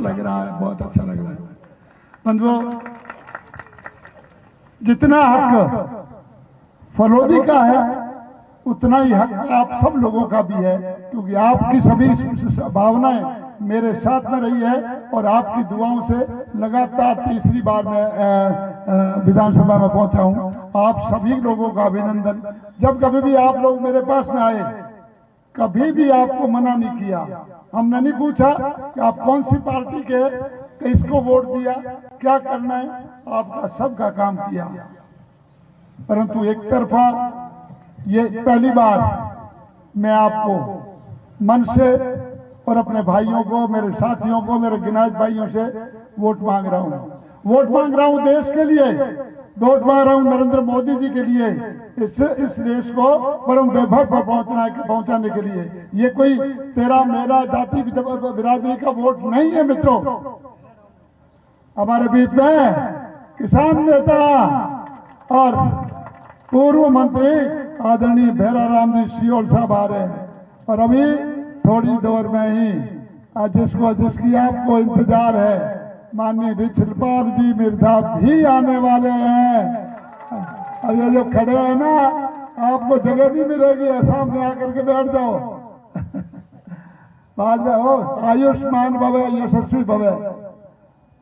लग रहा है, बहुत अच्छा लग रहा है। बंधुओं, जितना हक फलोदी का है उतना ही हक आप सब लोगों का भी है, क्योंकि आपकी सभी भावनाएं मेरे साथ में रही है और आपकी दुआओं से लगातार तीसरी बार मैं विधानसभा में पहुंचा हूं। आप सभी लोगों का अभिनंदन। जब कभी भी आप लोग मेरे पास में आए, कभी भी आपको मना नहीं किया। हमने नहीं पूछा कि आप कौन सी पार्टी के, किसको वोट दिया, क्या करना है, आपका सबका काम किया। परंतु एक तरफा ये पहली बार मैं आपको मन से और अपने भाइयों को, मेरे साथियों को, मेरे गिनायत भाइयों से वोट मांग रहा हूं। वोट मांग रहा हूं देश के लिए, वोट मांग रहा हूं नरेंद्र मोदी जी के लिए, इस देश को परम वैभव पर पहुंचाने के लिए। ये कोई तेरा मेरा जाति बिरादरी का वोट नहीं है मित्रों। हमारे बीच में किसान नेता और पूर्व मंत्री आदरणीय भैराराम जी सियोल साहब आ रहे हैं, और अभी थोड़ी देर में ही जिसकी आपको इंतजार है, माननीय रिछलपाल जी मिर्धा भी आने वाले हैं। और ये जो खड़े हैं ना, आपको जगह नहीं मिलेगी, सामने आकर के बैठ जाओ। बाद में हो आयुष्मान भव, यशस्वी भव।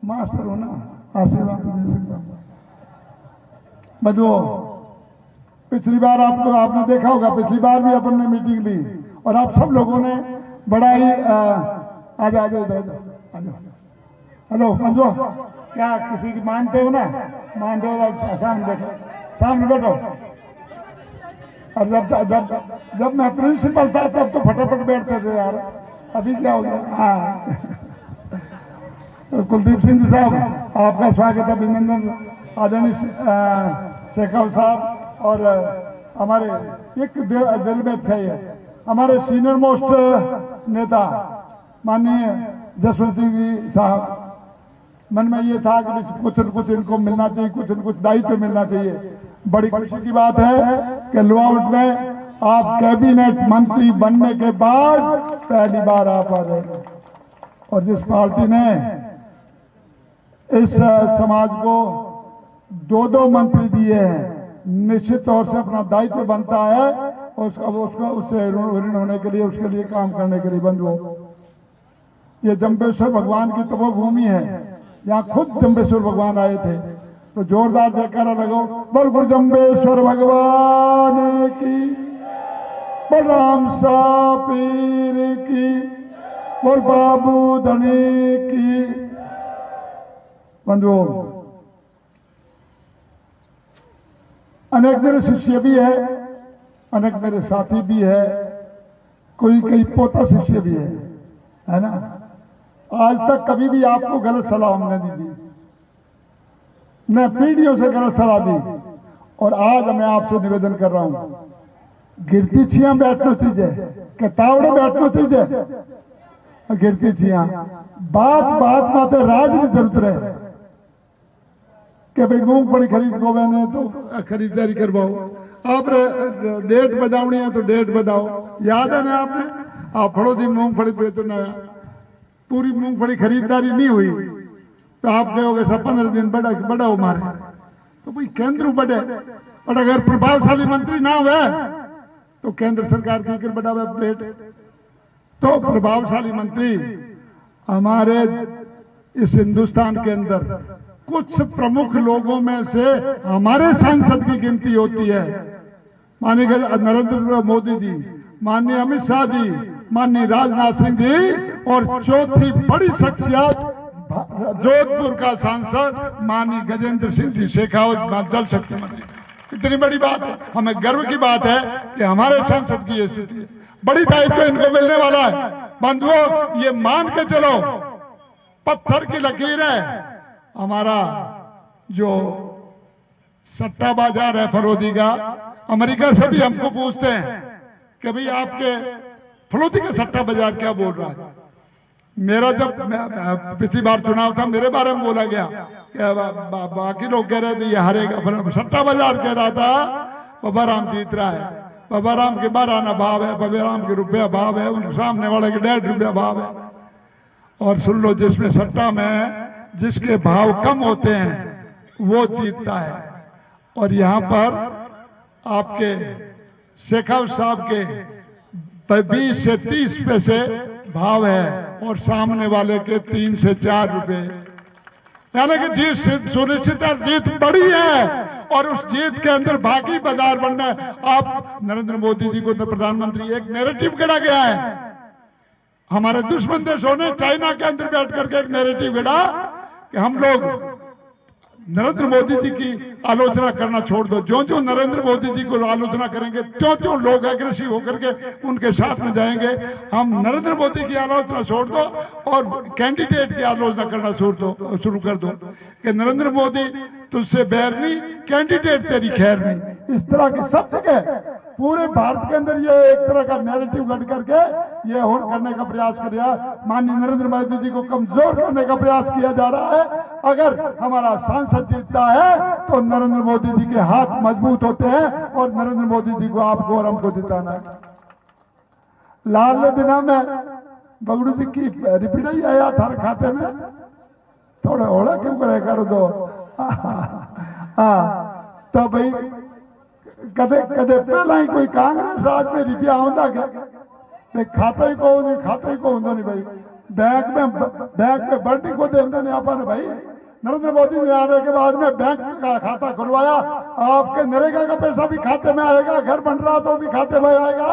मास्टर हो ना, आशीर्वाद तो दे सकता हूं। बंधुओं, पिछली बार आपने देखा होगा, पिछली बार भी अपन ने मीटिंग ली और आप सब लोगों ने बड़ा ही आ जाओ इधर आ जाओ। हेलो बंधुओं, क्या किसी की मानते हो ना? मानते हो सामने बैठो। और जब मैं प्रिंसिपल था तब तो फटाफट बैठते थे यार, अभी क्या हो गया? हाँ कुलदीप सिंह जी साहब, आपका स्वागत है, अभिनंदन। आदरणीय शेखावत साहब और हमारे एक दिल में थे हमारे सीनियर मोस्ट नेता माननीय जसवंत सिंह जी साहब। मन में ये था कि कुछ न कुछ इनको मिलना चाहिए, कुछ न कुछ दायित्व मिलना चाहिए। बड़ी खुशी की बात है कि लुआउट में आप कैबिनेट मंत्री बनने के बाद पहली बार आप आ रहे हैं, और जिस पार्टी ने इस समाज को दो मंत्री दिए हैं, निश्चित तौर से अपना दायित्व बनता है उससे ऋण होने के लिए, उसके लिए काम करने के लिए। बंधुओं, ये जम्बेश्वर भगवान की तपोभूमि है, यहाँ खुद जम्बेश्वर भगवान आए थे। तो जोरदार जयकारा लगाओ, बोल गुरु जम्बेश्वर भगवान की, बोल राम सा पीर की, बोल बाबू धनी की। बंधुओं, अनेक मेरे शिष्य भी है, अनेक मेरे साथी भी है, कोई पोता शिष्य भी है ना। आज तक कभी भी आपको गलत सलाह हमने नहीं दी, न पीढ़ियों से गलत सलाह दी। और आज मैं आपसे निवेदन कर रहा हूं, गिरती छिया बैठना चाहिए कि तावड़े बैठना चाहिए। गिरती छिया बात माते राज नहीं जरूरत रहे कि भाई मूंगफली खरीद को मैंने तो खरीदारी करवाओ, आप डेट बजावनी है तो डेट बताओ। याद है ना आपने, आप फड़ोदी मूंगफली बेचना, पूरी मूंगफली खरीदारी नहीं हुई तो आप कहोगे सब 15 दिन बड़ा हो मारे, तो भाई केंद्र बढ़े। और अगर प्रभावशाली मंत्री ना हुए तो केंद्र सरकार की बढ़ा हुआ रेट। तो प्रभावशाली मंत्री हमारे इस हिंदुस्तान के अंदर कुछ प्रमुख लोगों में से हमारे सांसद की गिनती होती है। माननीय नरेंद्र मोदी जी, माननीय अमित शाह जी, माननीय राजनाथ सिंह जी, और चौथी बड़ी शख्सियत जोधपुर का सांसद माननीय गजेंद्र सिंह जी शेखावत, जल शक्ति मंत्री। इतनी बड़ी बात है, हमें गर्व की बात है कि हमारे सांसद की ये स्थिति है। बड़ी दायित्व इनको मिलने वाला है। बंधुओं, ये मान के चलो, पत्थर की लकीर है। हमारा जो सट्टा बाजार है फरोदी का, अमेरिका से भी हमको पूछते हैं कि भाई आपके फरोदी का सट्टा बाजार क्या बोल रहा है। मेरा जब पिछली बार चुनाव था, मेरे बारे में बोला गया कि बाकी लोग कह रहे थे ये हारेगा, सट्टा बाजार कह रहा था बाबा राम जीत रहा है। बाबा राम के 12 आना भाव है, बाबा राम के रुपया भाव है, उनके सामने वाले के 1.5 रुपया भाव है। और सुन लो, जिसमें सट्टा में जिसके भाव कम होते हैं वो जीतता है। और यहाँ पर आपके शेखावत साहब के 20 से 30 पैसे भाव है और सामने वाले के 3 से 4 रुपए, यानी कि जीत सुनिश्चित है, जीत बड़ी है। और उस जीत के अंदर बाकी बाजार बनना है। आप नरेंद्र मोदी जी को तो प्रधानमंत्री एक नैरेटिव गढ़ा गया है, हमारे दुश्मन देशों ने चाइना के अंदर बैठ करके एक नैरेटिव गढ़ा कि हम लोग नरेंद्र मोदी जी की आलोचना करना छोड़ दो। जो जो नरेंद्र मोदी जी को आलोचना करेंगे त्यों त्यों लोग एग्रेसिव होकर के उनके साथ में जाएंगे। हम नरेंद्र मोदी की आलोचना छोड़ दो और कैंडिडेट की आलोचना करना शुरू कर दो कि नरेंद्र मोदी तुझसे बैर नहीं, कैंडिडेट तेरी खैर नहीं। इस तरह की सब जगह पूरे भारत के अंदर ये एक तरह का नैरेटिव गढ़ करके ये होड़ करने का प्रयास किया, माननीय नरेंद्र मोदी जी को कमजोर करने का प्रयास किया जा रहा है। अगर हमारा सांसद जीतता है तो नरेंद्र मोदी जी के हाथ मजबूत होते हैं और नरेंद्र मोदी जी को आपको और हमको जिताना है। लाल दिना में बगड़ू जी की रिपीट ही आया थारे खाते में, थोड़ा ओला क्यों करे कर दो। तो भाई कदे कदे पहला ही कोई कांग्रेस राज में रुपया आंदा क्या, खाता ही को नहीं, खाता ही को होंगे नहीं भाई, बैंक में बढ़ने को दे नहीं आपने भाई। नरेंद्र मोदी जी आने के बाद में बैंक का खाता खुलवाया, आपके नरेगा का पैसा भी खाते में आएगा, घर बन रहा तो भी खाते में आएगा,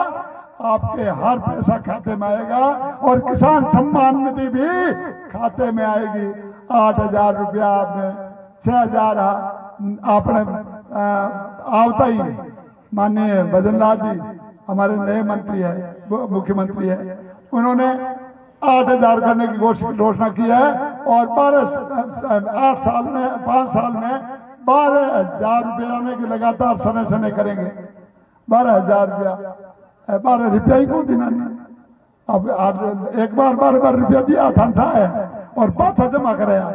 आपके हर पैसा खाते में आएगा और किसान सम्मान निधि भी खाते में आएगी। 8,000 रुपया आपने 6,000 आपने आवता ही। माननीय भजनलाल जी हमारे नए मंत्री है, मुख्यमंत्री है, उन्होंने 8,000 करने की घोषणा की है और 5 साल में 12,000 रुपया आने की लगातार सने सने करेंगे। 12,000 रुपया 12 रुपया ही को देना नहीं। अब आज एक बार 12 रुपया दिया ठंडा है और पाथा जमा कराया।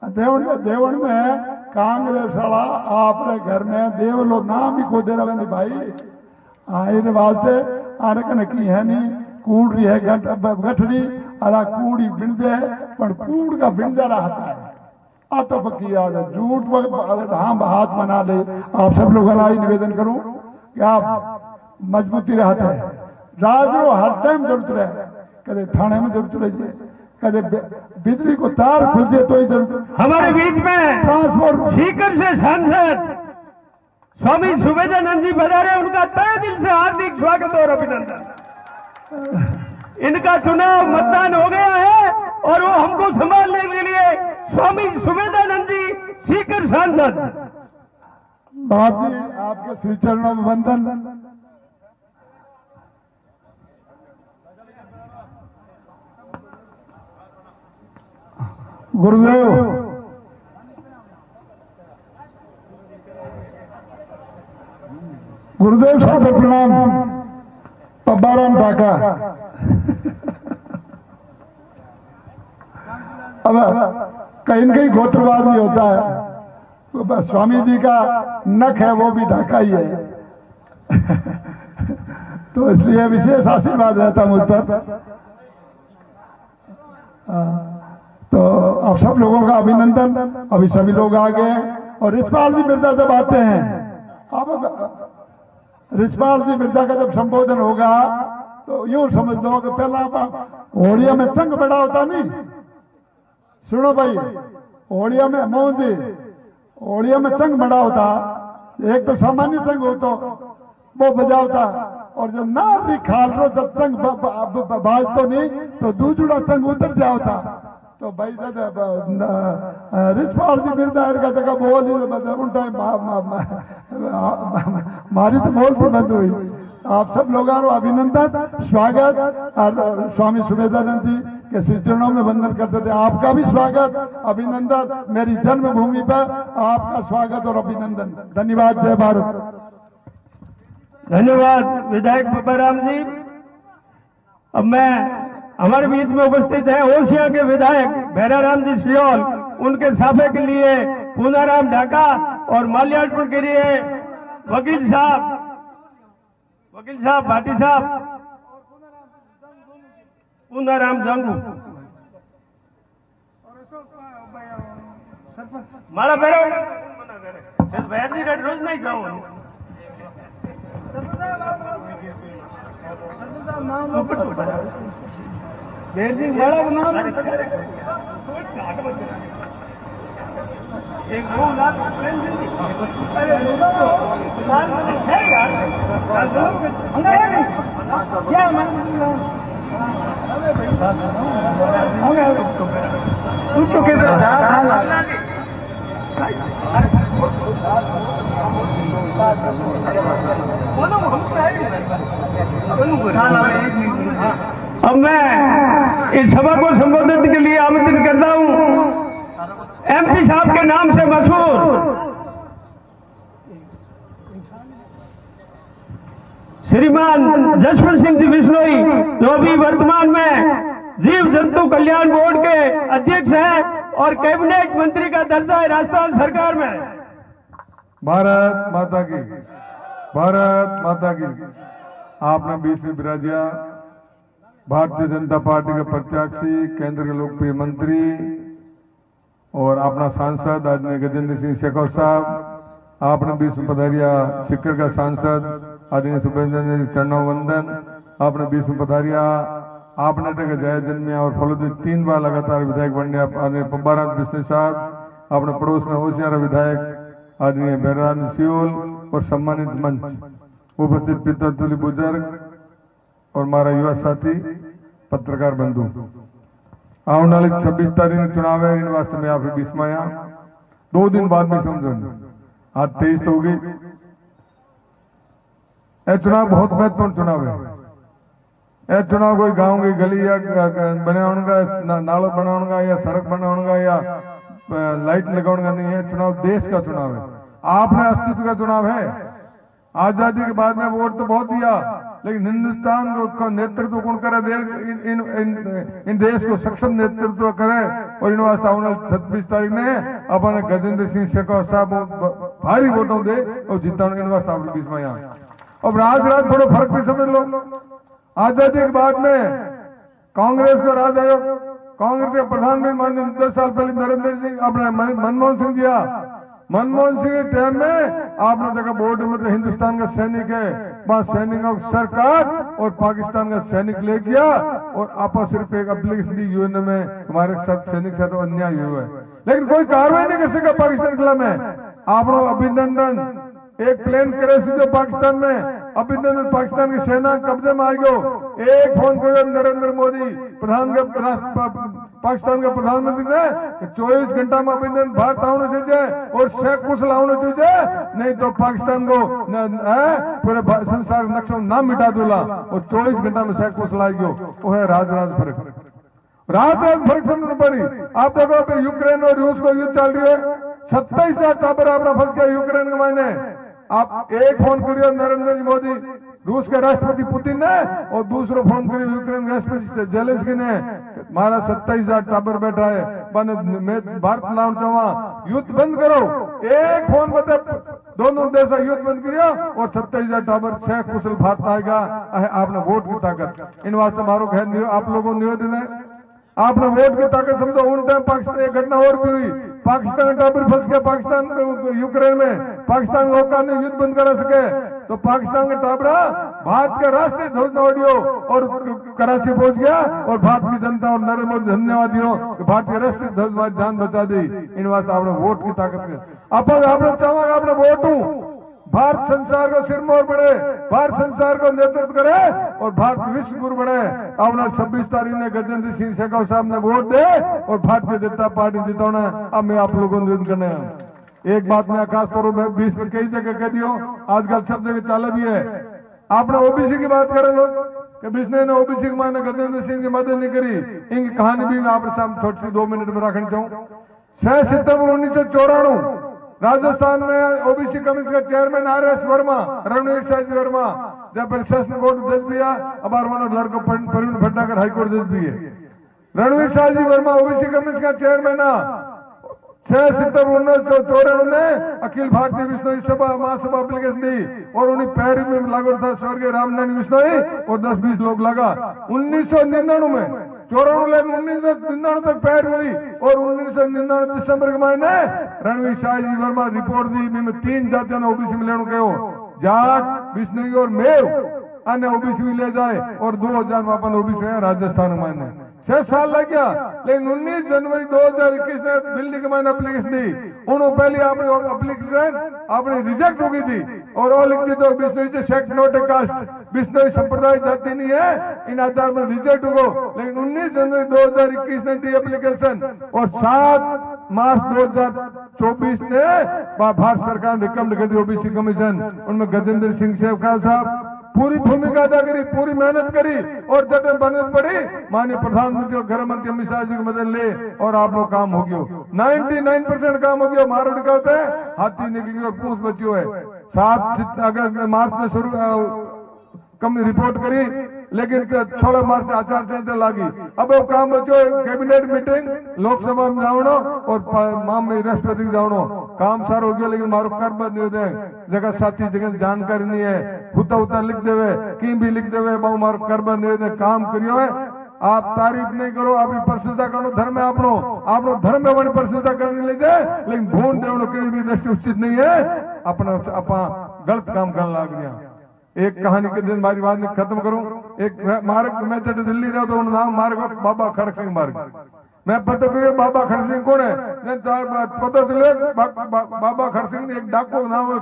देवण में कांग्रेस वाला आपने घर में देव लो नाम ही को दे रहे भाई। आए वास्ते आने का नकी है नहीं, कूड़ रही है गठड़ी अरा कूड़ी बिंदे पर कूड़ का बिंदा रहता है। तो पक्की याद है, झूठ हम हाथ बना ले। आप सब लोग निवेदन करूं कि आप मजबूती रहता है, राजरो हर टाइम जरूरत रहे, कदे थाने में जरूरत रही, कदे बिजली को तार खुल जाए तो ही जरूरत। हमारे बीच में ट्रांसपोर्ट सीकर से सांसद स्वामी सुवेदानंद जी पधारे, उनका तहे दिल से हार्दिक स्वागत और अभिनंदन। इनका चुनाव मतदान हो गया है और वो हमको संभालने के लिए स्वामी सुवेदानंद जी सीकर सांसद। बाप जी आपके श्री चरणों में वंदन। गुरुदेव गुरुदेव साहब प्रणाम। पब्बाराम ढाका। अब कहीं कहीं गोत्रवाद भी होता है, तो स्वामी जी का नख है वो भी ढाका ही है। तो इसलिए विशेष आशीर्वाद रहता मुझ पर। तो आप सब लोगों का अभिनंदन। अभी सभी लोग आ गए और रिछपाल जी मिर्जा जब आते हैं, अब रिछपाल जी मिर्जा का जब संबोधन होगा तो यूं समझ लो कि पहला होड़िया में चंग बड़ा होता नहीं। सुनो भाई, होड़िया में मोहन जी, होड़िया में चंग बड़ा होता, एक तो सामान्य चंग हो तो वो बजावता, और जब नारी खाल रो जब चंग बाज तो नहीं तो दूसरा चंग उतर जाता। तो भाई रिछपाल जी मिर्जा का जगह बोल उन टाइम मारी तो बोल थी बंद हुई। आप सब लोगों को अभिनंदन, स्वागत। और स्वामी सुवेदानंद जी के श्री चरणों में वंदन करते थे। आपका भी स्वागत, अभिनंदन। मेरी जन्मभूमि पर आपका स्वागत और अभिनंदन। धन्यवाद। जय भारत। धन्यवाद विधायक पब्बाराम जी। अब मैं हमारे बीच में उपस्थित है ओसिया के विधायक भैराराम जी सियोल, उनके साफे के लिए पूनाराम ढाका और माल्यार्पण के लिए वकील साहब भाटी साहब, पूनाराम जंगू। माला पैरो बैठनी का रोज नहीं जाऊँ बैठनी बड़ा बना एक दो लाख क्या अब मैं इस सभा को संबोधित के लिए आमंत्रित करता हूं एमपी साहब के नाम से मशहूर श्रीमान जसवंत सिंह जी बिश्नोई, जो भी वर्तमान में जीव जंतु कल्याण बोर्ड के अध्यक्ष हैं और कैबिनेट मंत्री का दर्जा है राजस्थान सरकार में। भारत माता की, भारत माता की। आपने बीच में विराजिया भारतीय जनता पार्टी के प्रत्याशी, केंद्र के लोकप्रिय मंत्री और अपना सांसद आदरणीय गजेंद्र सिंह शेखावत साहब, आपने बीच में पधारिया सिक्कर का सांसद आदरणीय सुभेंद्र चरणों वंदन, आपने बीच में पधारिया आपने तक जय जन्मिया और फलोदी 3 बार लगातार विधायक बनने आदरणीय पब्बाराम बिश्नोई साहब, अपने पड़ोस में होशियार विधायक आदरणीय भैराराम सियोल और सम्मानित मंच उपस्थित पितृतुल्य बुजुर्ग और हमारा युवा साथी पत्रकार बंधु। आने वाली 26 तारीख चुनाव है, इन वास्ते में आप बीच में आया 2 दिन बाद में समझो, आज 23 तो होगी। यह चुनाव बहुत महत्वपूर्ण चुनाव है। यह चुनाव कोई गांव की गली या बनाने नाला बनाने या सड़क बनाने या लाइट लगाने का नहीं है। चुनाव देश का चुनाव है, आपने अस्तित्व का चुनाव है। आजादी के बाद में वोट तो बहुत दिया, लेकिन हिंदुस्तान को नेतृत्व कौन करे, इन देश को सक्षम नेतृत्व करे और इन वास्ते 26 तारीख ने अपने गजेंद्र सिंह शेखावत साहब भारी वोटों दे और जीता इन वास्ते आप बीच में यहाँ। अब राज थोड़ा फर्क भी समझ लो। आजादी के बाद में कांग्रेस को राज आयोग, कांग्रेस के प्रधानमंत्री माननीय 10 साल पहले नरेंद्र सिंह अपने मनमोहन सिंह दिया। मनमोहन सिंह के टाइम में आपने देखा बॉर्डर में तो हिंदुस्तान का सैनिक है, वहां सैनिकों की सरकार और पाकिस्तान का सैनिक ले गया और आपस सिर्फ एक एप्लीकेशन दी यूएन में हमारे साथ सैनिक साथ अन्याय हुआ है, लेकिन कोई कार्रवाई नहीं कर सका पाकिस्तान के खिलाफ में। आपने अभिनंदन एक प्लेन क्रैश हुआ पाकिस्तान में, अभिनंदन पाकिस्तान की सेना कब्जे में आ गयो। एक फोन करो नरेंद्र मोदी पाकिस्तान के प्रधानमंत्री ने 24 घंटा में अभिनंदन भारत आने चाहिए और शेख कुशल आने चाहिए, नहीं तो पाकिस्तान को पूरे संसार नक्शा नाम मिटा दूला। और 24 घंटा में शेख कुशल आ गयो। वो है राज फर्क, राज फर्क समझना पड़ी। आप देखो यूक्रेन और रूस को युद्ध चल रही है, 27,000 टावर अपना फंस गया यूक्रेन के मायने। आप एक फोन करियो नरेंद्र मोदी रूस के राष्ट्रपति पुतिन ने और दूसरा फोन करियो यूक्रेन के राष्ट्रपति जेलेंस्की ने, हमारा 27,000 टावर बैठा है, मैं भारत लाउन चाहवा युद्ध बंद करो। एक फोन बता दोनों देश युद्ध बंद करियो और 27,000 टावर शेख कुशल भारत आएगा। आपने वोट की ताकत इन वास्ते मारो है, आप लोगों निवेदन है आपने वोट की ताकत समझो। उन टाइम पाकिस्तान एक घटना और भी हुई, पाकिस्तान टावर फंस गया पाकिस्तान यूक्रेन में, पाकिस्तान लोग ने युद्ध बंद करा सके तो पाकिस्तान का टाबरा भारत के राष्ट्रीय ध्वज न उड़ियो और कराची पहुंच गया और भारत की जनता और नरेंद्र मोदी धन्यवादियों भारतीय राष्ट्रीय ध्वज जान बचा दी। इन वास्ते आपने वोट की ताकत आपने चाहोगे आपने वोट हूं भारत संसार को सिरमौर बढ़े, भारत संसार को नेतृत्व करे और भारत विश्व गुरु बने। अपना 26 तारीख ने गजेंद्र सिंह शेखावत साहब ने वोट दे और भारतीय जनता पार्टी जिताना। अब मैं आप लोगों को निवेदन करने एक बात मैं खास तौर पर बीच में कई जगह कह दियो, आजकल सब जगह चाला भी है। आपने ओबीसी की बात करे लोग कि बिश्नोई ने ओबीसी के मायने गजेंद्र सिंह की मदद नहीं करी। इनकी कहानी भी मैं आपके सामने थोड़ी सी 2 मिनट में रखना चाहूँ। 6 सितंबर 1994 राजस्थान में ओबीसी कमीशन का चेयरमैन RS वर्मा, रणवीर शाह वर्मा जब सेशन कोर्ट जज भी है, अब लड़को प्रवीण भट्टाकर हाईकोर्ट जज भी है। रणवीर शाह वर्मा ओबीसी कमीशन का चेयरमैन 6 सितंबर 1994 ने अखिल भारतीय बिश्नोई सभा महासभा एप्लीकेशन दी और उन्हें पैर में लागू था स्वर्गीय रामनारायण बिश्नोई और 10-20 लोग लगा। 1999 में 94 1999 तक पैर हुई और 1999 दिसंबर के महीने रणवीर शाह जी वर्मा रिपोर्ट दी में 3 जातियों ने ओबीसी में लेने कहो, जाट, बिश्नोई और मेव अन्य ओबीसी में ले जाए और 2000 में अपन ओबीसी है राजस्थान में 6 साल लग गया। लेकिन 19 जनवरी 2021 ने दिल्ली के मैंने एप्लीकेशन दी, उन्होंने पहले आपने एप्लीकेशन आपने रिजेक्ट हो गई थी और वो लिख दी तो बिश्नोई से सेक्ट नोट कास्ट बिश्नोई संप्रदाय जाति नहीं है, इन आधार पर रिजेक्ट हो। लेकिन 19 जनवरी 2021 ने दी एप्लीकेशन और 7 मार्च 2024 ने भारत सरकार ने रिकमेंड कर दी ओबीसी कमीशन, उनमें गजेंद्र सिंह शेखावत साहब पूरी भूमिका अदा करी, पूरी मेहनत करी और जब बनत पड़ी माननीय प्रधानमंत्री और गृह मंत्री अमित शाह जी की मदद ले और आप लोग काम हो गयो। 99% काम हो गया। मारोड़ का होता है हाथी निकल गया, पूछ बची है। 7 अगस्त मार्च में शुरू कम रिपोर्ट करी, लेकिन 16 मार्च से आचार संहिता लागी। अब वो काम बचो कैबिनेट मीटिंग लोकसभा में जावनो और माम में राष्ट्रपति जावनो, काम सारो हो गया। लेकिन मारो कर बंद नहीं दे जगह साथी जगह जानकारी नहीं है, हुता हुता लिख देवे कहीं भी लिख देवे बहु मारो कर बंद नहीं दे। काम करियो है, आप तारीफ नहीं करो, आप प्रशंसा करो, धर्म है आपनो धर्म में बड़ी प्रशंसा करने लीजिए, लेकिन भून देवनो कहीं भी दृष्टि उचित नहीं है, अपना गलत काम करने लग गया। एक कहानी के दिन मारी बात में खत्म करूं। एक मार्ग मैं जब दिल्ली रहा तो नाम मार्ग बाबा खड़क सिंह मार्ग, मैं पता करिए बाबा खड़क सिंह कौन है, पता चले बाबा खड़क सिंह एक डाकू नाम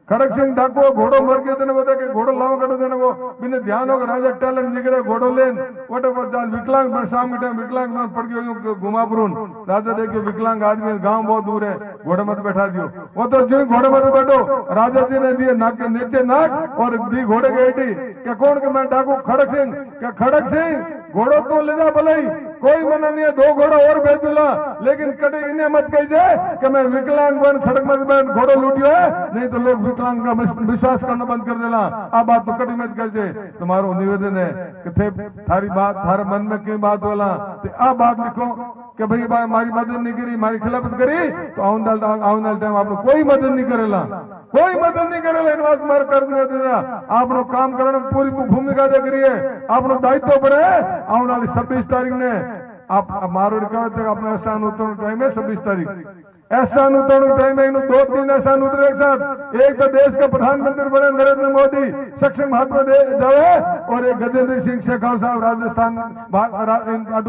खड़क सिंह डाकू घोड़ो मर गया तेने बता के घोड़ो लावा कटो देने वो बिना ध्यान होगा राजा टैलेंट निकले घोड़ो लेन वोटे पर जान विकलांग पर शाम के टाइम विकलांग में पड़ गयो घुमापुरून राजा देखियो विकलांग आदमी गांव बहुत दूर है, घोड़े मत बैठा दियो। वो तो जो घोड़े मत बैठो राजा जी ने दिए नाक के नीचे नाक और दी घोड़े के एटी क्या कौन के मैं डाकू खड़क सिंह क्या खड़क सिंह घोड़ो तो ले जा भले कोई मना नहीं है, 2 घोड़ा और भेज दूंगा, लेकिन कभी इन्हें मत कही जाए कि मैं विकलांग बन सड़क मत बन घोड़ो लूटियो है, नहीं तो लोग विकलांग का विश्वास करना बंद कर देना। आप बात तो कभी मत कर दे। तुम्हारो निवेदन है कि थे थारी बात थारे मन में कई बात वाला आप बात लिखो कि भाई हमारी मदद नहीं करी, हमारी खिलाफत करी तो आउन टाइम आप कोई मदद नहीं करेला, कोई मदद नहीं करेला। इन बात मार कर देना आप काम करने पूरी भूमिका दे करिए, आप दायित्व पर है। आने वाली 26 तारीख ने आप मारोड़ का अपना एहसान उतरने टाइम है 26 तारीख एहसान उतरने टाइम है। इन 2-3 एहसान उतरे एक साथ, एक तो देश का प्रधानमंत्री बने नरेंद्र मोदी सक्षम महात्मा जावे और एक गजेंद्र सिंह शेखावत साहब राजस्थान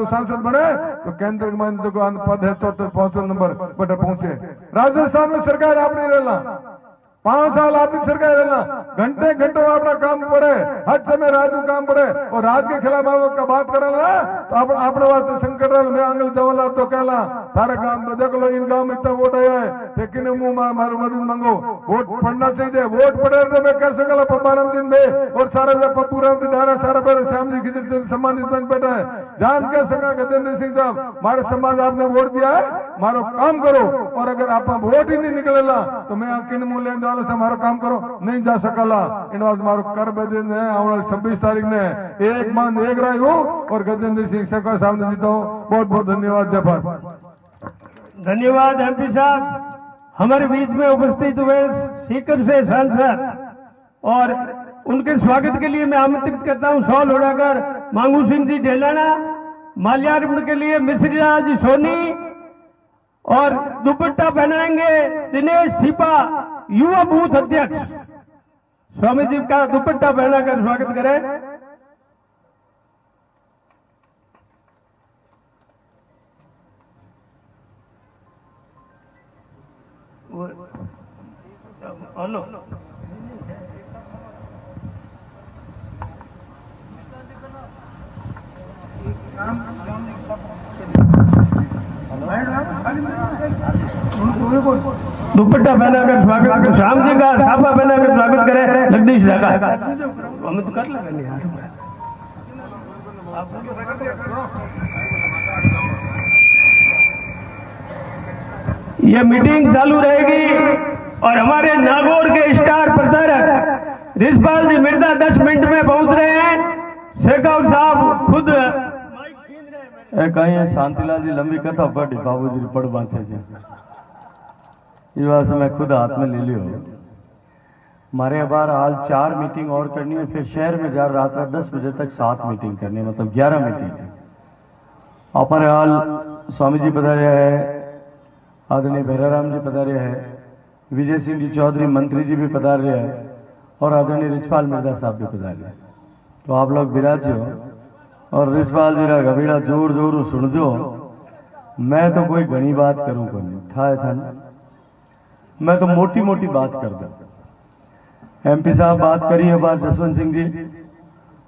सांसद बने तो केंद्र मंत्री को पद है 4 नंबर बटे पहुंचे। राजस्थान में सरकार आप नहीं रहना, 5 साल आपकी सरकार रहना, घंटे घंटों अपना काम पड़े, हर समय राज काम पड़े और राज के खिलाफ का बात करला तो अपने वास्ते संकट रहा। मैं आंगल जवला तो कहला थारे काम तो देख लो इन गांव में इतना वोट आया है, लेकिन मुंह में हमारी मदद मांगो, वोट पड़ना चाहिए। वोट पड़े तो मैं कैसे गला पप्पा दिन में और सारा पप्पू राम डारा सारा बेटा श्याम जी खिचड़ी सम्मानित बन बैठा है। जान के सका गजेंद्र सिंह साहब हमारे समाज आपने वोट दिया है, मारो काम करो और अगर आप वोट ही नहीं निकलेला तो मैं किन मुंह लेने वाले से हमारा काम करो नहीं जा सकला। इन मारो कर दिन है 26 तारीख ने एक मान एक राय हो और गजेंद्र सिंह शेखावत साहब ने जीता हूँ। बहुत बहुत धन्यवाद। जय धन्यवाद एमपी साहब। हमारे बीच में उपस्थित हुए सीकर से सांसद और उनके स्वागत के लिए मैं आमंत्रित करता हूं शॉल उड़ाकर मांगू सिंह जी ढेलाना, माल्यार्पण के लिए मिश्रा जी सोनी और दुपट्टा पहनाएंगे दिनेश सिपा युवा बूथ अध्यक्ष। स्वामी जी का दुपट्टा पहनाकर स्वागत करें। हेलो दुपट्टा पहनाकर स्वागत कर, श्याम जी का साफा पहनाकर स्वागत करें जगदीश का। हमें तो कर लगा यार। ये मीटिंग चालू रहेगी और हमारे नागौर के स्टार प्रचारक रिशपाल जी मिर्जा 10 मिनट में पहुंच रहे हैं। शेखावत साहब खुद कहीं शांतिलाल जी लंबी कथा पढ़ी बाबू जी पढ़ बांचे ये बात मैं खुद हाथ में ले लियो। हमारे बार हाल 4 मीटिंग और करनी है, फिर शहर में जा रात 10 बजे तक 7 मीटिंग करनी है, मतलब 11 मीटिंग। हमारे हाल स्वामी जी पधारे है, आदरणीय भैराराम जी पधारे है, विजय सिंह जी चौधरी मंत्री जी भी पधार रहे हैं और आदरणीय रिछपाल मिर्जा साहब भी पधारे हैं। तो आप लोग विराजो और रिछपाल जी रा गभीड़ा जोर जोर सुनजो। मैं तो कोई घनी बात करूं को नहीं ठाए था ना, मैं तो मोटी मोटी बात कर दूं। एमपी साहब बात करी है, बात जसवंत सिंह जी,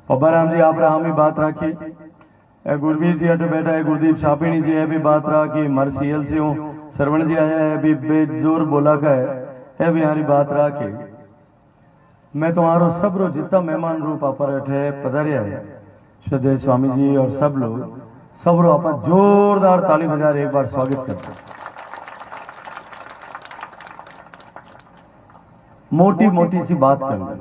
पब्बाराम जी आप हामी बात राखी, गुरवीर जी अटे बैठा है, गुरदीप छापीणी जी है भी बात रहा कि मर सीएल से हूँ, श्रवण जी आया है भी बेजोर बोला का है भी हमारी बात रहा कि मैं तुम्हारो सबरो जितना मेहमान रूप पर अठे पधारिया है, श्रद्धेय स्वामी जी और सब लोग सबरो आप जोरदार ताली बजा एक बार स्वागत करते हैं। मोटी मोटी सी बात कर रहे,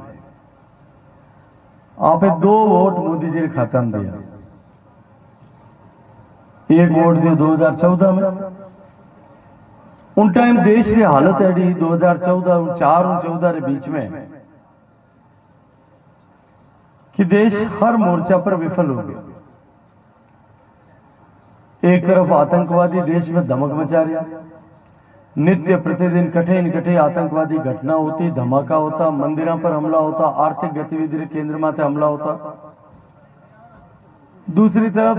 आपे 2 वोट मोदी जी ने खाता में दिया, एक वोट दिया 2014 में। उन टाइम देश की हालत है 2014 4 और 14 के बीच में कि देश हर मोर्चा पर विफल हो गया। एक तरफ आतंकवादी देश में धमक मचा रहा, नित्य प्रतिदिन कठे न कठे आतंकवादी घटना होती, धमाका होता, मंदिरों पर हमला होता, आर्थिक गतिविधि केंद्र में हमला होता। दूसरी तरफ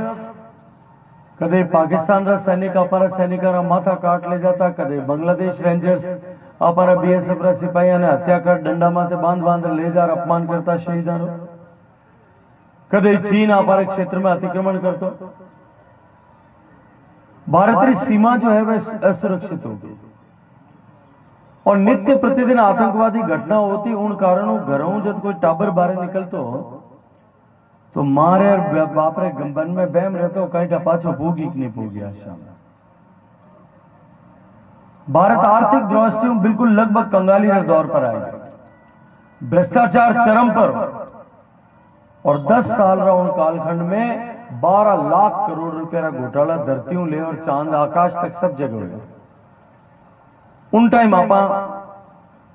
कदे पाकिस्तान रा सैनिक अपारा सैनिका माथा काट ले जाता, कदे बांग्लादेश रेंजर्स अपारा बीएसएफ रा सिपाहियों ने हत्या कर डंडा माथे बांध बांध ले जा अपमान करता शहीदान, कदे चीन अपारे क्षेत्र में अतिक्रमण करता। भारतीय सीमा जो है वह असुरक्षित होगी और नित्य प्रतिदिन आतंकवादी घटना होती। उन कारणों घरों जब कोई टाबर बाहर निकलतो तो मारे और बापरे गंबन में बहम रहते कहीं पाछो पूगी कि नहीं पूगी। आशाम भारत आर्थिक दृष्टि में बिल्कुल लगभग कंगाली के दौर पर आएगा, भ्रष्टाचार चरम पर और 10 साल रहा उन कालखंड में 12 लाख करोड़ रुपए का घोटाला धरतियों ले और चांद आकाश तक सब जगह हुए। उन टाइम आपा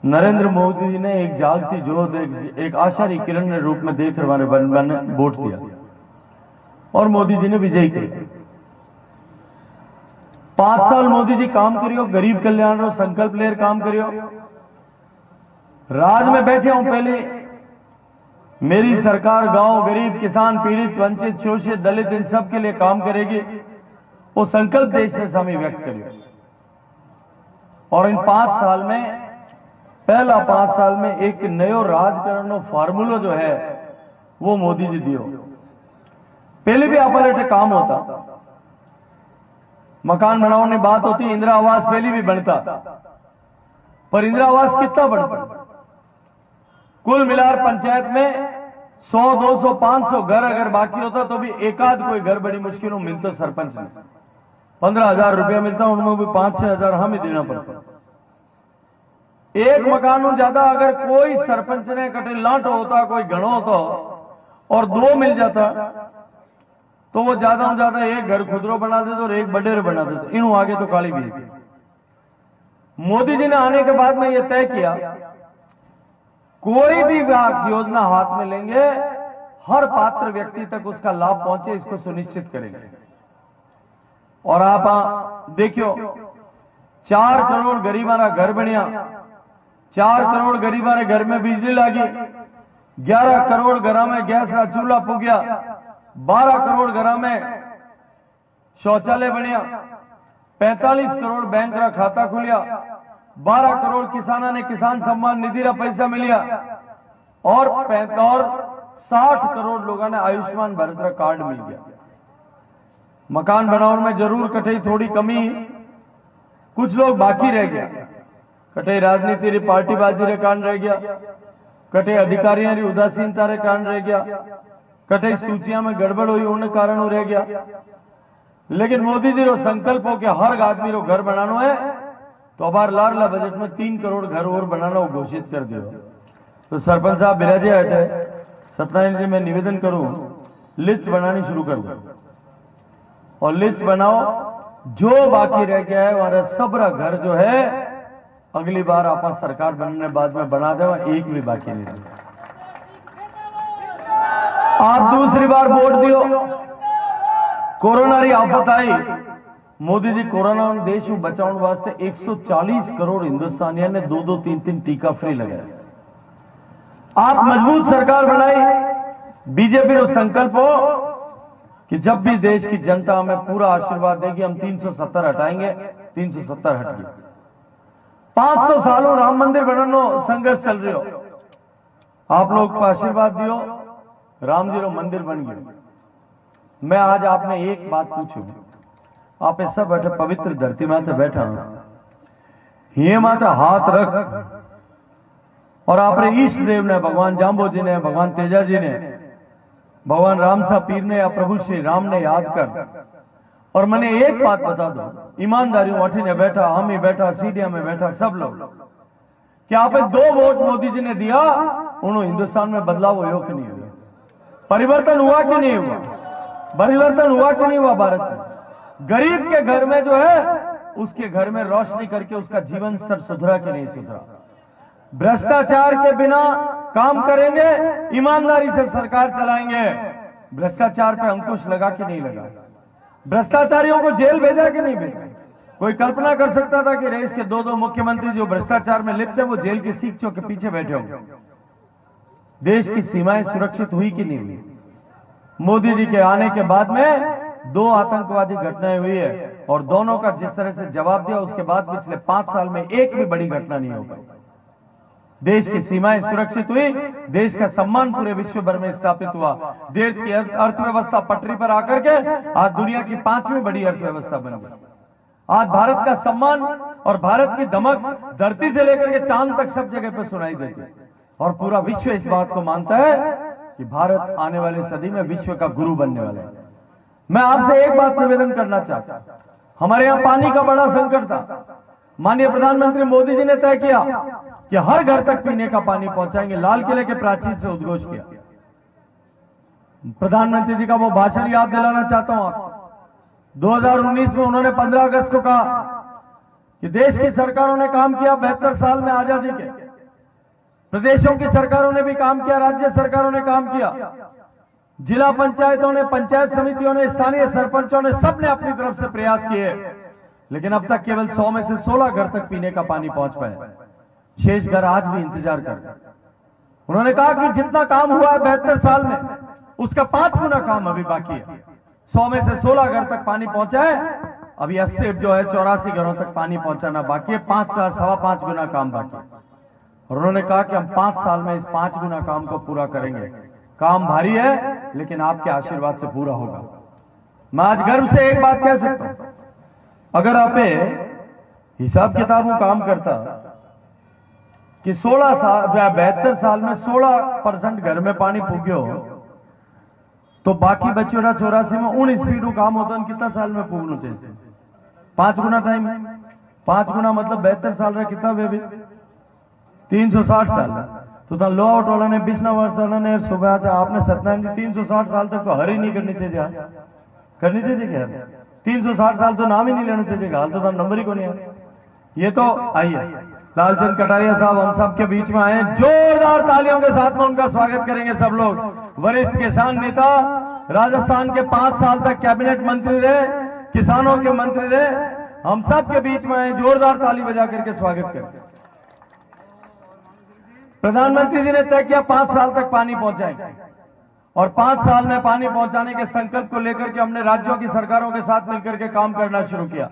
नरेंद्र मोदी जी ने एक जागती जोत एक आशा की किरण के रूप में देख हमारे बन ने वोट दिया और मोदी जी ने विजयी किया। 5 साल मोदी जी काम करियो, गरीब कल्याण रो संकल्प लेकर काम करियो। राज में बैठे हूं पहले मेरी सरकार गांव गरीब किसान पीड़ित वंचित शोषित दलित इन सब के लिए काम करेगी, वो संकल्प देश से हमें व्यक्त करियो। और इन 5 साल में पहला 5 साल में एक नयो राजकारण फार्मूलो जो है वो मोदी जी दियो। पहले भी आप काम होता, मकान बनाने की बात होती, इंदिरा आवास पहले भी बनता, पर इंदिरा आवास कितना बनता? कुल मिलाकर पंचायत में 100, 200, 500 घर अगर बाकी होता तो भी एकाध कोई घर बड़ी मुश्किल मिलता। सरपंच ने 15,000 रुपया मिलता, उनमें भी 5-6 हजार हम ही देना पड़ता। एक मकान ज्यादा अगर कोई सरपंच ने कटे लाट होता, कोई घणो होता और 2 मिल जाता तो वो ज्यादा से ज्यादा एक घर खुदरो बना देते और एक बडेर बना देते। इन आगे तो काली भी। मोदी जी ने आने के बाद में यह तय किया कोई भी योजना हाथ में लेंगे हर पात्र व्यक्ति तक उसका लाभ पहुंचे, इसको सुनिश्चित करेंगे। और आप देखियो 4 करोड़ गरीबाना घर बनिया, 4 करोड़ गरीबाने घर में बिजली लागी, 11 करोड़ घर में गैस का चूल्हा पुग्या, 12 करोड़ घर में शौचालय बनिया, 45 करोड़ बैंक का खाता खुलिया, 12 करोड़ किसानों ने किसान सम्मान निधि का पैसा मिलिया और 60 करोड़ लोगों ने आयुष्मान भारत का कार्ड मिल गया। मकान बनाने में जरूर कटे थोड़ी कमी, कुछ लोग बाकी रह गया, कटे राजनीति री पार्टीबाजी रे कांड रह गया, कटे अधिकारियों री उदासीनता रे कांड रह गया, कटे सूचियां में गड़बड़ हुई उन कारण रह गया। लेकिन मोदी जी रो संकल्प हो कि हर आदमी रो घर बनाना है तो अबार लाडला बजट में 3 करोड़ घर और बनाना घोषित कर दियो। तो सरपंच साहब बिराजे हटे सत्यनारायण जी मैं निवेदन करूं लिस्ट बनानी शुरू कर दो और लिस्ट बनाओ, जो बाकी रह गया है हमारा सबरा घर जो है अगली बार आप सरकार बनने बाद में बना दे, एक भी बाकी नहीं रहे। आप दूसरी बार वोट दियो, कोरोना री आफत आई, मोदी जी कोरोना देश में बचाव वास्ते 140 करोड़ हिंदुस्तानियों ने 2-2, 3-3 टीका फ्री लगाया। आप मजबूत सरकार बनाई, बीजेपी को संकल्प हो कि जब भी देश की जनता हमें पूरा आशीर्वाद देगी हम 370 हटाएंगे। 370 हट गए। 500 सालों राम मंदिर बनानो संघर्ष चल रही हो, आप लोग को आशीर्वाद दियो, राम जी रो मंदिर बन गयो। मैं आज आपने एक बात पूछू, आप सब बैठे पवित्र धरती माते बैठा ये माते हाथ रख और आपने इष्ट देव ने, भगवान जाम्बो जी ने, भगवान तेजा जी ने, भगवान रामसा पीर ने या प्रभु श्री राम ने याद कर और मैंने एक बात बता दो, ईमानदारी अठी ने बैठा, हम ही बैठा, सीडिया में बैठा, सब लोग, कि आपने 2 वोट मोदी जी ने दिया, उन्होंने हिंदुस्तान में बदलाव हुआ कि नहीं हुआ? परिवर्तन हुआ कि नहीं हुआ? परिवर्तन हुआ कि नहीं हुआ? भारत में गरीब के घर में जो है उसके घर में रोशनी करके उसका जीवन स्तर सुधरा कि नहीं सुधरा? भ्रष्टाचार के बिना काम करेंगे, ईमानदारी से सरकार चलाएंगे, भ्रष्टाचार पे अंकुश लगा कि नहीं लगा? भ्रष्टाचारियों को जेल भेजा कि नहीं भेजा? कोई कल्पना कर सकता था कि देश के 2-2 मुख्यमंत्री जो भ्रष्टाचार में लिप्त हैं वो जेल की सीखों के पीछे बैठे होंगे? देश की सीमाएं सुरक्षित हुई कि नहीं हुई? मोदी जी के आने के बाद में 2 आतंकवादी घटनाएं हुई है और दोनों का जिस तरह से जवाब दिया उसके बाद पिछले 5 साल में एक भी बड़ी घटना नहीं हो पाई। देश की सीमाएं सुरक्षित हुई, देश का सम्मान पूरे विश्व भर में स्थापित हुआ, देश की अर्थव्यवस्था पटरी पर आकर के आज दुनिया की 5वीं बड़ी अर्थव्यवस्था बन गई। आज भारत का सम्मान और भारत की धमक धरती से लेकर के चांद तक सब जगह पर सुनाई देती है और पूरा विश्व इस बात को मानता है कि भारत आने वाली सदी में विश्व का गुरु बनने वाला है। मैं आपसे एक बात निवेदन करना चाहता हूं, हमारे यहां पानी का बड़ा संकट था, माननीय प्रधानमंत्री मोदी जी ने तय किया कि हर घर तक पीने का पानी पहुंचाएंगे, लाल किले के प्राचीर से उद्घोष किया। प्रधानमंत्री जी का वो भाषण याद दिलाना चाहता हूं आपको। 2019 में उन्होंने 15 अगस्त को कहा कि देश की सरकारों ने काम किया, 72 साल में आजादी के प्रदेशों की सरकारों ने भी काम किया, राज्य सरकारों ने काम किया, जिला पंचायतों ने, पंचायत समितियों ने, स्थानीय सरपंचों ने, सबने अपनी तरफ से प्रयास किए, लेकिन अब तक केवल 100 में से 16 घर तक पीने का पानी पहुंच पाए, शेष घर आज भी इंतजार कर रहे। उन्होंने कहा कि जितना काम हुआ है 72 साल में उसका 5 गुना काम अभी बाकी है। 100 में से 16 घर तक पानी पहुंचा है, अभी 80 जो है 84 घरों तक पानी पहुंचाना बाकी है, 5 गुना काम बाकी है। और उन्होंने कहा कि हम 5 साल में इस 5 गुना काम को पूरा करेंगे। काम भारी है लेकिन आपके आशीर्वाद से पूरा होगा। मैं आज गर्व से एक बात कह सकता हूं, अगर आप हिसाब किताबों काम करता कि 16 साल 72 साल में 16% घर में पानी पूग्यो तो बाकी बच्चों 84 में उन स्पीड काम होता है, कितना साल में पूगना चाहिए? 5 गुना टाइम, 5 गुना मतलब 72 साल रहा कितना बेबी 360 साल तो लो आउट वाला ने 20 वर्ष वाला ने सुबह आज आपने सत्यनारायण जी 360 साल तक तो हर ही नहीं करनी चाहिए, करनी चाहिए क्या? 360 साल तो नाम ही नहीं लेना चाहिए, हाल तो नंबर ही को नहीं है। ये तो आइए लालचंद कटारिया साहब हम सब के बीच में आए, जोरदार तालियों के साथ में उनका स्वागत करेंगे सब लोग। वरिष्ठ किसान नेता, राजस्थान के 5 साल तक कैबिनेट मंत्री रहे, किसानों के मंत्री रहे, हम सब के बीच में आए, जोरदार ताली बजा करके स्वागत करें। प्रधानमंत्री जी ने तय किया 5 साल तक पानी पहुंचाएंगे और 5 साल में पानी पहुंचाने के संकल्प को लेकर के हमने राज्यों की सरकारों के साथ मिलकर के काम करना शुरू किया।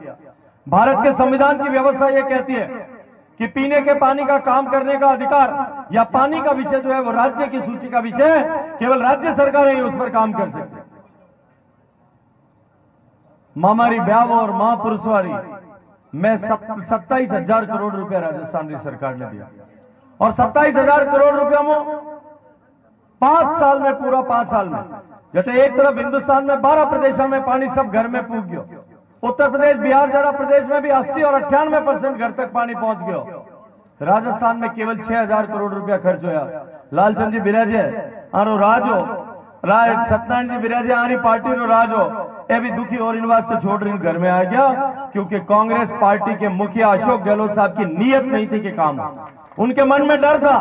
भारत के संविधान की व्यवस्था यह कहती है कि पीने के पानी का काम करने का अधिकार या पानी का विषय जो है वो राज्य की सूची का विषय है, केवल राज्य सरकारें ही उस पर काम कर सकती। मामारी ब्याह और महापुरुषवारी में 27,000 करोड़ रुपया राजस्थान की सरकार ने दिया और 27,000 करोड़ रुपया में 5 साल में पूरा 5 साल में जैसे एक तरफ हिंदुस्तान में 12 प्रदेशों में पानी सब घर में पूग गयो, उत्तर प्रदेश, बिहार जरा प्रदेश में भी 80 और 98% घर तक पानी पहुंच गयो। राजस्थान में केवल 6,000 करोड़ रुपया खर्च होया। लालचंद जी बिराजे आरो राज हो, सत्यनारायण जी बिराजे आरी पार्टी रो राज हो, ये भी दुखी और इन वास्ते छोड़ रही घर में आ गया क्योंकि कांग्रेस पार्टी के मुखिया अशोक गहलोत साहब की नीयत नहीं थी कि काम हो। उनके मन में डर था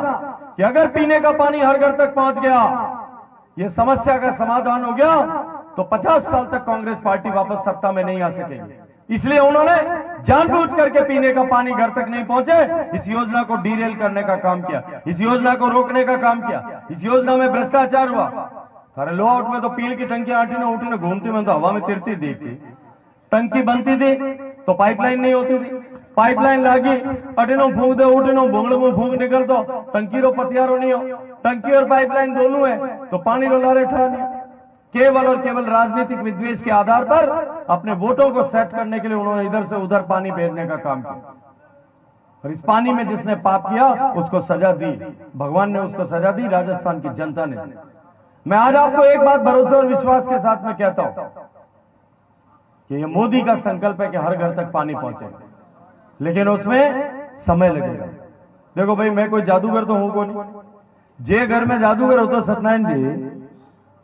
कि अगर पीने का पानी हर घर तक पहुंच गया, ये समस्या का समाधान हो गया तो 50 साल तक कांग्रेस पार्टी वापस सत्ता में नहीं आ सकेगी। इसलिए उन्होंने जानबूझ करके पीने का पानी घर तक नहीं पहुंचे, इस योजना को डीरेल करने का काम किया, इस योजना को रोकने का काम किया। इस योजना में भ्रष्टाचार हुआ। अरे लो आउट में तो पील की टंकियां आटी ना उठी ना घूमती, में तो हवा में तिरती देखती। टंकी बनती थी तो पाइपलाइन नहीं होती थी, पाइपलाइन लागी अटेनो फूंक दे उठेनो भोंगड़े में फूंक निकल दो, टंकी रो पतियारो नहीं हो। टंकी और पाइपलाइन दोनों है तो पानी रो लारे ठा नहीं। केवल और केवल राजनीतिक विद्वेष के आधार पर अपने वोटों को सेट करने के लिए उन्होंने इधर से उधर पानी भेजने का काम किया। और इस पानी में जिसने पाप किया उसको सजा दी, भगवान ने उसको सजा दी, राजस्थान की जनता ने। मैं आज आपको एक बात भरोसे और विश्वास के साथ में कहता हूं कि ये मोदी का संकल्प है कि हर घर तक पानी पहुंचे, लेकिन उसमें समय लगेगा। देखो भाई, मैं कोई जादूगर तो हूं को नहीं। जे घर में जादूगर हो तो सत्यनारायण जी,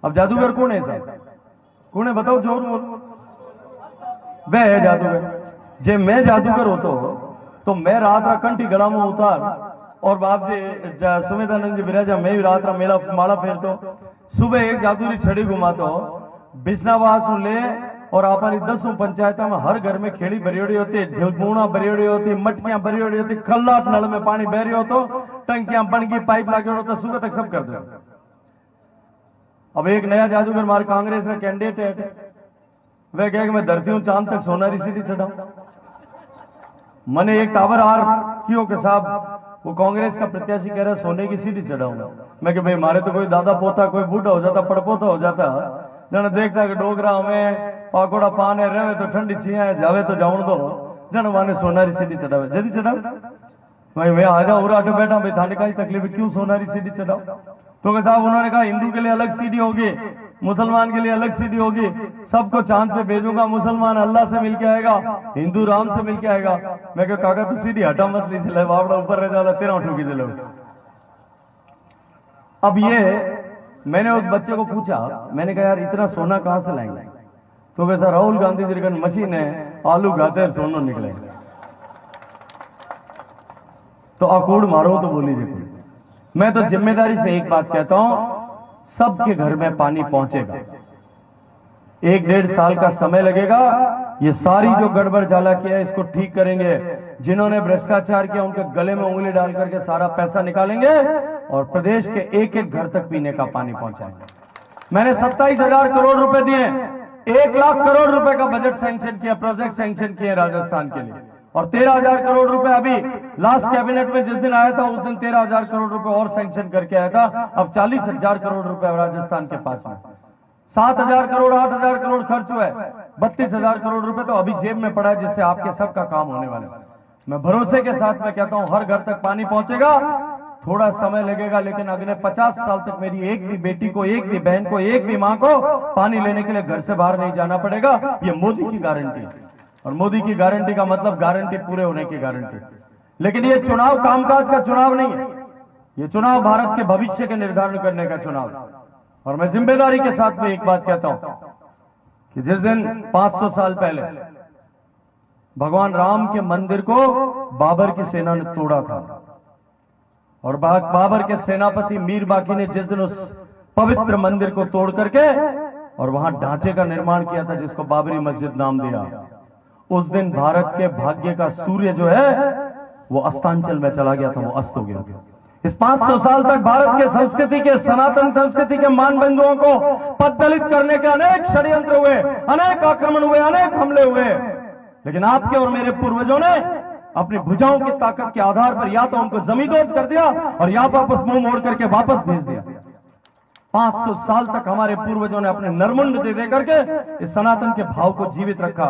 अब जादूगर कौन है साहब? कौन है बताओ, जोर बोलो। वह है जादूगर। जे मैं जादूगर होतो तो मैं रात कंठी गला में उतार और बाप जी सुमेधानंद जी विराजा, मैं भी रात मेला माला फेरतो, सुबह एक जादूरी छड़ी घुमातो, बिस्नावास ले और अपनी 10 पंचायतों में हर घर में खेड़ी भरियोड़ी होती, ढिलमुना भरियोड़ी होती, मटकियां भरियोड़ी होती, खल्लाट नल में पानी बह रही हो तो टंकियां बन गई, पाइप लगे हो तो सुबह तक सब कर दो। अब एक नया जादूगर हमारे कांग्रेस का कैंडिडेट है, वह कहे कि मैं धरती हूं चांद तक सोनारी सीढ़ी चढ़ाऊं। मैंने एक टावर आर क्यों के साहब वो कांग्रेस का प्रत्याशी कह रहा है सोने की सीढ़ी चढ़ाऊंगा। मैं कि भाई मारे तो कोई दादा पोता कोई बूढ़ा हो जाता, पड़पोता हो जाता, जन देखता कि डोगरा हमें पाकोड़ा पान है, रहे तो ठंडी छिया है, जावे तो जाऊन दो, जन माने सोनारी सीढ़ी चढ़ावे। जल्दी चढ़ाओ भाई, मैं आ जाओ उरा के बैठा, भाई थाने का ही तकलीफ है, क्यों सोनारी सीढ़ी चढ़ाओ? तो साहब उन्होंने कहा हिंदू के लिए अलग सीढ़ी होगी, मुसलमान के लिए अलग सीढ़ी होगी, सबको चांद पे भेजूंगा, मुसलमान अल्लाह से मिलके आएगा, हिंदू राम से मिलके आएगा। मैं कहा काका तू सीढ़ी हटा मत, नहीं चले बावड़ा ऊपर रह जाला, तेरा ठोकी चलो। अब ये मैंने उस बच्चे को पूछा, मैंने कहा यार इतना सोना कहां से लाएंगे? तो वैसा राहुल गांधी जी की मशीन है, आलू खाते सोना निकले। तो अकूड़ मारो तो बोली जी। मैं तो जिम्मेदारी से एक बात कहता हूं, सबके घर में पानी पहुंचेगा। 1-1.5 साल का समय लगेगा। ये सारी जो गड़बड़ झाला किया है इसको ठीक करेंगे। जिन्होंने भ्रष्टाचार किया उनके गले में उंगली डाल करके सारा पैसा निकालेंगे और प्रदेश के एक-एक घर तक पीने का पानी पहुंचाएंगे। मैंने 27,000 करोड़ रुपए दिए, 1 लाख करोड़ रुपए का बजट सैंक्शन किया, प्रोजेक्ट सैंक्शन किए राजस्थान के लिए, और 13,000 करोड़ रुपए अभी लास्ट कैबिनेट में जिस दिन आया था उस दिन 13,000 करोड़ रुपए और सैंक्शन करके आया था। अब 40,000 करोड़ रुपए राजस्थान के पास में, 7,000 करोड़ 8,000 करोड़ खर्च हुआ है, 32,000 करोड़ रुपए तो अभी जेब में पड़ा है, जिससे आपके सबका काम होने वाला है। मैं भरोसे के साथ में कहता हूं हर घर तक पानी पहुंचेगा। थोड़ा समय लगेगा, लेकिन अगले 50 साल तक मेरी एक भी बेटी को, एक भी बहन को, एक भी मां को पानी लेने के लिए घर से बाहर नहीं जाना पड़ेगा। ये मोदी की गारंटी है, और मोदी की गारंटी का मतलब गारंटी पूरे होने की गारंटी। लेकिन ये चुनाव कामकाज का चुनाव नहीं है, ये चुनाव भारत के भविष्य के निर्धारण करने का चुनाव है। और मैं जिम्मेदारी के साथ में एक बात कहता हूं कि जिस दिन 500 साल पहले भगवान राम के मंदिर को बाबर की सेना ने तोड़ा था, और बाबर के सेनापति मीर बाकी ने जिस दिन उस पवित्र मंदिर को तोड़ करके और वहां ढांचे का निर्माण किया था जिसको बाबरी मस्जिद नाम दिया, उस दिन भारत के भाग्य का सूर्य जो है वो अस्तांचल में चला गया था, वो अस्त हो गया। इस 500 साल तक भारत के संस्कृति के, सनातन संस्कृति के मानबंधुओं को पददलित करने के अनेक षड्यंत्र हुए, अनेक आक्रमण हुए, अनेक हमले हुए, लेकिन आपके और मेरे पूर्वजों ने अपनी भुजाओं की ताकत के आधार पर या तो उनको जमींदोज कर दिया और या वापस मुंह मोड़ करके वापस भेज दिया। 500 साल तक हमारे पूर्वजों ने अपने नरमुंड दे करके इस सनातन के भाव को जीवित रखा।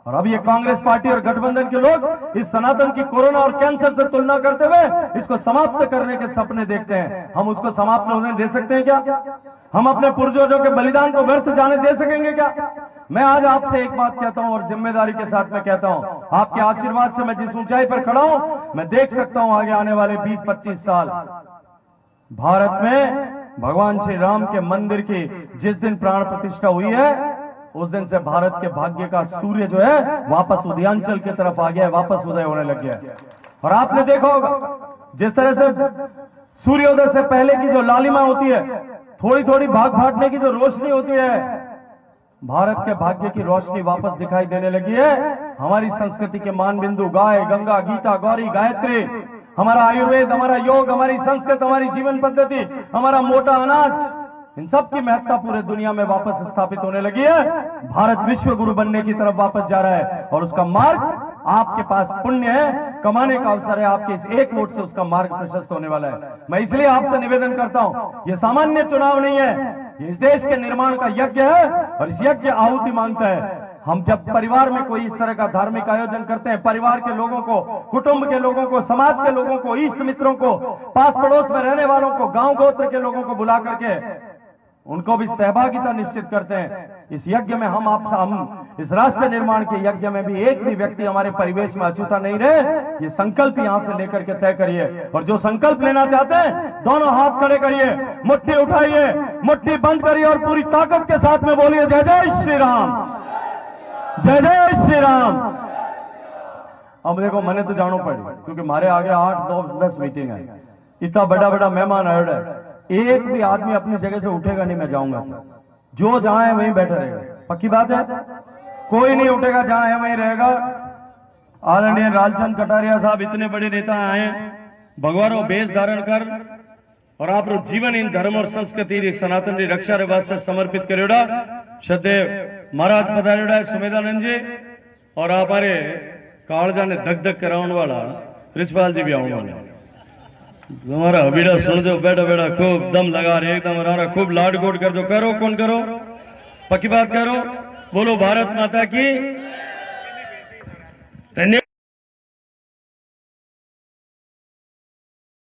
और अब ये कांग्रेस पार्टी और गठबंधन के लोग इस सनातन की कोरोना और कैंसर से तुलना करते हुए इसको समाप्त करने के सपने देखते हैं। हम उसको समाप्त होने दे सकते हैं क्या? हम अपने पूर्वजों के बलिदान को व्यर्थ जाने दे सकेंगे क्या? मैं आज आपसे एक बात कहता हूं और जिम्मेदारी के साथ में कहता हूं, आपके आशीर्वाद से मैं जिस ऊंचाई पर खड़ा हूं, मैं देख सकता हूं आगे आने वाले 20-25 साल भारत में भगवान श्री राम के मंदिर की जिस दिन प्राण प्रतिष्ठा हुई है उस दिन से भारत के भाग्य का सूर्य जो है वापस उदयांचल की तरफ आ गया है, वापस उदय होने लग गया है। और आपने देखा होगा जिस तरह से सूर्योदय से पहले की जो लालिमा होती है, थोड़ी थोड़ी भाग फाटने की जो रोशनी होती है, भारत के भाग्य की रोशनी वापस दिखाई देने लगी है। हमारी संस्कृति के मान बिंदु गाय, गंगा, गीता, गौरी, गायत्री, हमारा आयुर्वेद, हमारा योग, हमारी संस्कृत, हमारी जीवन पद्धति, हमारा मोटा अनाज, इन सब की महत्ता पूरे दुनिया में वापस स्थापित होने लगी है। भारत विश्व गुरु बनने की तरफ वापस जा रहा है और उसका मार्ग आपके पास पुण्य है, कमाने का अवसर है। आपके इस एक वोट से उसका मार्ग प्रशस्त होने वाला है। मैं इसलिए आपसे निवेदन करता हूं, ये सामान्य चुनाव नहीं है, ये इस देश के निर्माण का यज्ञ है और इस यज्ञ आहुति मांगता है। हम जब परिवार में कोई इस तरह का धार्मिक आयोजन करते हैं, परिवार के लोगों को, कुटुंब के लोगों को, समाज के लोगों को, इष्ट मित्रों को, पास पड़ोस में रहने वालों को, गांव गोत्र के लोगों को बुला करके उनको भी सहभागिता निश्चित करते हैं। इस यज्ञ में हम इस राष्ट्र निर्माण के यज्ञ में भी एक भी व्यक्ति हमारे परिवेश में अछूता नहीं रहे, ये संकल्प यहां से लेकर के तय करिए। और जो संकल्प लेना चाहते हैं, दोनों हाथ खड़े करिए, मुट्ठी उठाइए, मुट्ठी बंद करिए और पूरी ताकत के साथ में बोलिए जय जय श्री राम, जय जय श्री राम। अब देखो, मैंने तो जानो पड़ी क्योंकि हमारे आगे 8, 9, 10 मीटिंग है, इतना बड़ा बड़ा मेहमान आयोड है, एक भी आदमी अपनी जगह से उठेगा नहीं, मैं जाऊंगा जो जहां है वहीं बैठा रहेगा। पक्की बात है, कोई नहीं उठेगा, जहां है वहीं रहेगा। आदरणीय लालचंद कटारिया साहब इतने बड़े नेता आए, भगवानो बेस धारण कर और आप जीवन इन धर्म और संस्कृति सनातन की रक्षा रे वास्ते समर्पित करेड़ा। सदैव महाराज पधारेड़ा है सुमेधानंद जी, और हमारे कालजा ने धक धक कराने वाला रिछपाल जी भी आने वाले। हमारा हबीड़ा सुन दो, बैठा बैठा खूब दम लगा रहे, एकदम रहा, खूब लाड गोड कर दो। करो, कौन करो, पक्की बात करो, बोलो भारत माता की।